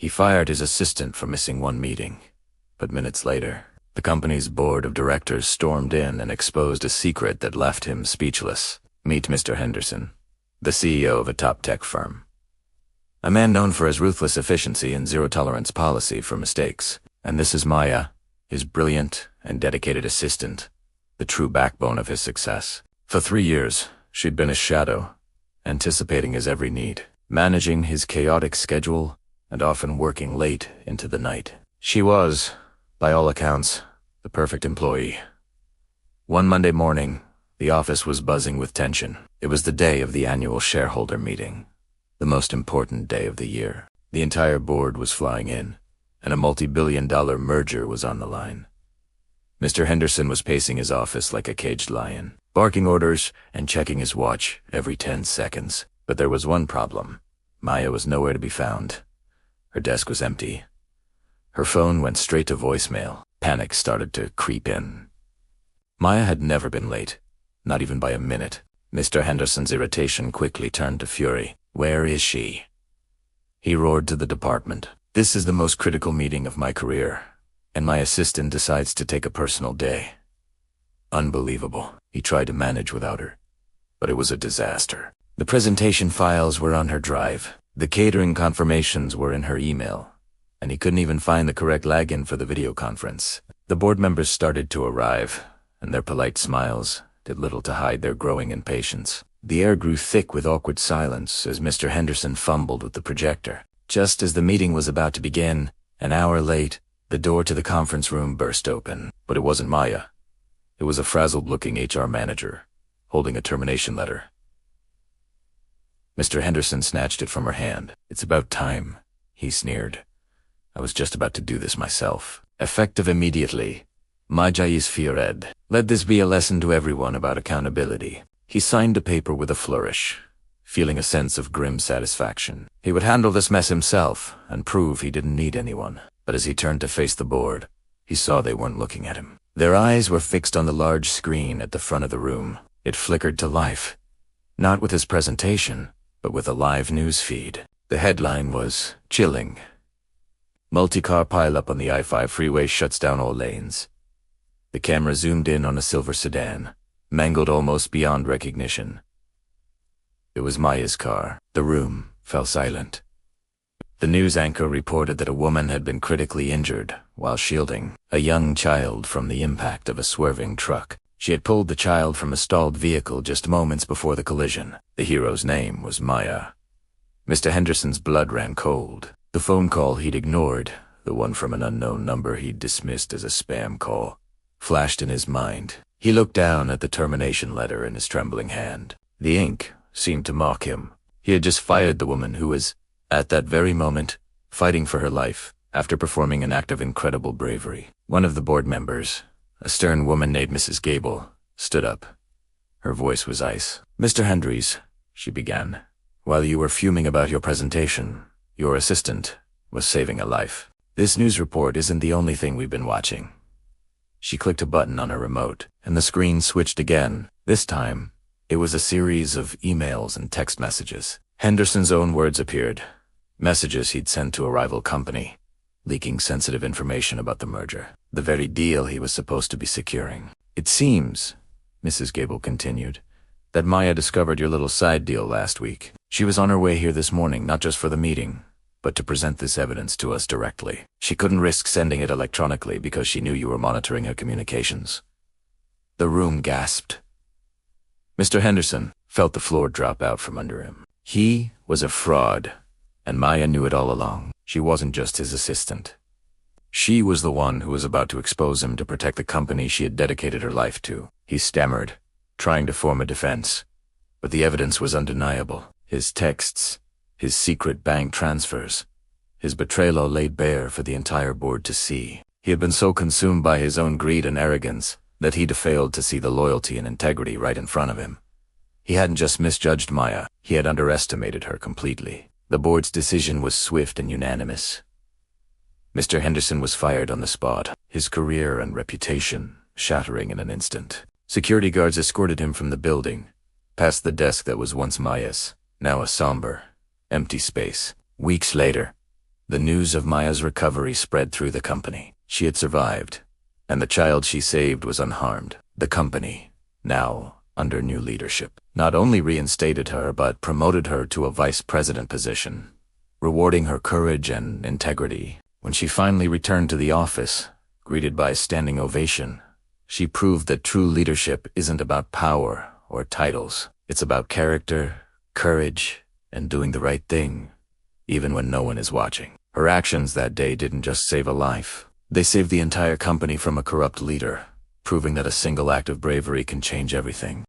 He fired his assistant for missing one meeting. But minutes later, the company's board of directors stormed in and exposed a secret that left him speechless. Meet Mr. Henderson, the CEO of a top tech firm. A man known for his ruthless efficiency and zero-tolerance policy for mistakes. And this is Maya, his brilliant and dedicated assistant, the true backbone of his success. For 3 years, she'd been his shadow, anticipating his every need, managing his chaotic schedule, and often working late into the night. She was, by all accounts, the perfect employee. One Monday morning, the office was buzzing with tension. It was the day of the annual shareholder meeting, the most important day of the year. The entire board was flying in, and a multi-billion-dollar merger was on the line. Mr. Henderson was pacing his office like a caged lion, barking orders and checking his watch every 10 seconds. But there was one problem. Maya was nowhere to be found. Her desk was empty. Her phone went straight to voicemail. Panic started to creep in. Maya had never been late, not even by a minute. Mr. Henderson's irritation quickly turned to fury. Where is she? He roared to the department. This is the most critical meeting of my career, and my assistant decides to take a personal day. Unbelievable. He tried to manage without her, but it was a disaster. The presentation files were on her drive. The catering confirmations were in her email, and he couldn't even find the correct login for the video conference. The board members started to arrive, and their polite smiles did little to hide their growing impatience. The air grew thick with awkward silence as Mr. Henderson fumbled with the projector. Just as the meeting was about to begin, an hour late, the door to the conference room burst open. But it wasn't Maya. It was a frazzled-looking HR manager, holding a termination letter. Mr. Henderson snatched it from her hand. It's about time, he sneered. I was just about to do this myself. Effective immediately. Majais Fiored. Let this be a lesson to everyone about accountability. He signed the paper with a flourish, feeling a sense of grim satisfaction. He would handle this mess himself and prove he didn't need anyone. But as he turned to face the board, he saw they weren't looking at him. Their eyes were fixed on the large screen at the front of the room. It flickered to life, not with his presentation, but with a live news feed. The headline was chilling. Multi-car pileup on the I-5 freeway shuts down all lanes. The camera zoomed in on a silver sedan, mangled almost beyond recognition. It was Maya's car. The room fell silent. The news anchor reported that a woman had been critically injured while shielding a young child from the impact of a swerving truck. She had pulled the child from a stalled vehicle just moments before the collision. The hero's name was Maya. Mr. Henderson's blood ran cold. The phone call he'd ignored, the one from an unknown number he'd dismissed as a spam call, flashed in his mind. He looked down at the termination letter in his trembling hand. The ink seemed to mock him. He had just fired the woman who was, at that very moment, fighting for her life after performing an act of incredible bravery. One of the board members, a stern woman named Mrs. Gable, stood up. Her voice was ice. Mr. Hendries, she began, while you were fuming about your presentation, your assistant was saving a life. This news report isn't the only thing we've been watching. She clicked a button on her remote, and the screen switched again. This time, it was a series of emails and text messages. Henderson's own words appeared, messages he'd sent to a rival company, leaking sensitive information about the merger, the very deal he was supposed to be securing. It seems, Mrs. Gable continued, that Maya discovered your little side deal last week. She was on her way here this morning, not just for the meeting, but to present this evidence to us directly. She couldn't risk sending it electronically because she knew you were monitoring her communications. The room gasped. Mr. Henderson felt the floor drop out from under him. He was a fraud, and Maya knew it all along. She wasn't just his assistant. She was the one who was about to expose him to protect the company she had dedicated her life to. He stammered, trying to form a defense, but the evidence was undeniable. His texts, his secret bank transfers, his betrayal laid bare for the entire board to see. He had been so consumed by his own greed and arrogance that he'd failed to see the loyalty and integrity right in front of him. He hadn't just misjudged Maya, he had underestimated her completely. The board's decision was swift and unanimous. Mr. Henderson was fired on the spot, his career and reputation shattering in an instant. Security guards escorted him from the building, past the desk that was once Maya's, now a somber, empty space. Weeks later, The news of Maya's recovery spread through the company. She had survived, and the child she saved was unharmed. The company, now under new leadership, not only reinstated her but promoted her to a vice president position, rewarding her courage and integrity. When she finally returned to the office, greeted by a standing ovation, she proved that true leadership isn't about power or titles. It's about character, courage, and doing the right thing, even when no one is watching. Her actions that day didn't just save a life. They saved the entire company from a corrupt leader, proving that a single act of bravery can change everything.